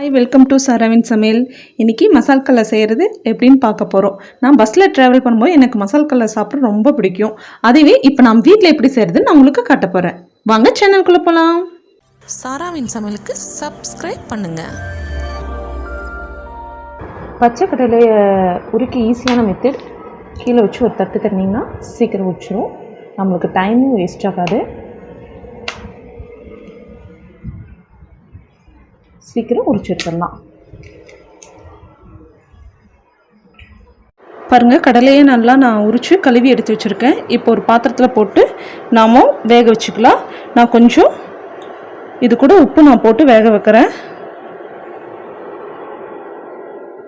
Hi, welcome to Sarawin Samayal. இன்னைக்கு மசால் கல்ல செய்கிறது எப்படின்னு பார்க்க போறோம். நான் பஸ்ல டிராவல் பண்ணும்போது எனக்கு மசால் கல்ல சாப்பிட ரொம்ப பிடிக்கும். அதுவே இப்போ நான் வீட்ல எப்படி செய்யறதுன்னு நான் உங்களுக்கு காட்ட போறேன். வாங்க சேனலுக்குள்ள போலாம். சாராவின் சமையலுக்கு சப்ஸ்கிரைப் பண்ணுங்க. பச்சை கடலையை உருக்கி ஈஸியான மெத்தட். கீழே வச்சு ஒரு தட்டு தட்டினீங்கன்னா சீக்கிரம் உடிச்சிரும். நம்மளுக்கு டைமும் வேஸ்ட் ஆகாது. சீக்கிரம் உரிச்சிடலாம். பாருங்கள், கடலையே நல்லா நான் உரித்து கழுவி எடுத்து வச்சுருக்கேன். இப்போ ஒரு பாத்திரத்தில் போட்டு நாம் வேக வச்சுக்கலாம். நான் கொஞ்சம் இது கூட உப்பு நான் போட்டு வேக வைக்கிறேன்.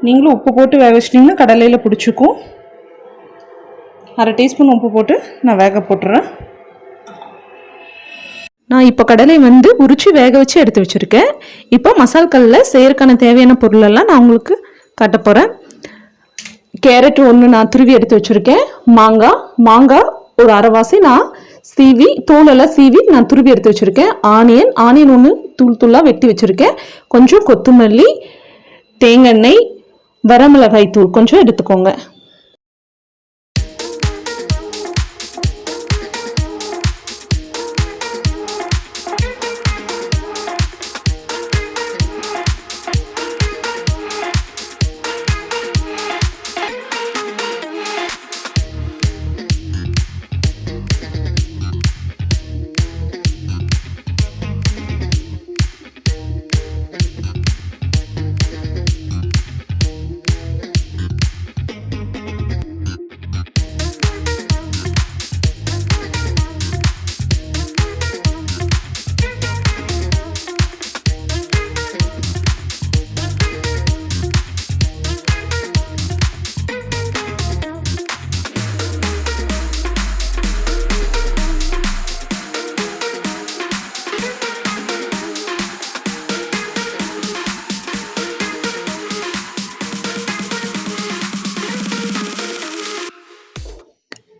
நீங்களும் உப்பு போட்டு வேக வச்சிட்டிங்கன்னா கடலையில் பிடிச்சிக்கும். அரை டீஸ்பூன் உப்பு போட்டு நான் வேக போட்டுறேன். நான் இப்போ கடலை உரித்து வேக வச்சு எடுத்து வச்சுருக்கேன். இப்போ மசால் கல்லில் செய்யறதுக்கான தேவையான பொருளெல்லாம் நான் உங்களுக்கு காட்ட போகிறேன். கேரட் ஒன்று நான் துருவி எடுத்து வச்சுருக்கேன். மாங்காய் ஒரு அரைவாசி நான் சீவி தோலெல்லாம் சீவி நான் துருவி எடுத்து வச்சுருக்கேன். ஆனியன் ஒன்று தூளாக வெட்டி வச்சுருக்கேன். கொஞ்சம் கொத்தமல்லி, தேங்காய், வரமிளகாய் தூள் கொஞ்சம் எடுத்துக்கோங்க.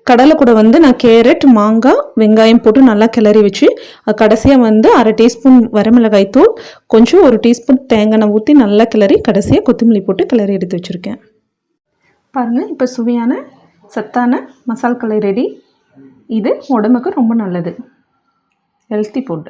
கடலை கூட நான் கேரட், மாங்காய், வெங்காயம் போட்டு நல்லா கிளறி வச்சு கடைசியாக அரை டீஸ்பூன் வரமிளகாய் தூள், கொஞ்சம் ஒரு டீஸ்பூன் தேங்காய் ஊற்றி நல்லா கிளறி கடைசியாக கொத்தமல்லி போட்டு கிளறி எடுத்து வச்சுருக்கேன். பாருங்கள், இப்போ சுவையான சத்தான மசால் கல்லை ரெடி. இது உடம்புக்கு ரொம்ப நல்லது, ஹெல்த்தி ஃபுட்.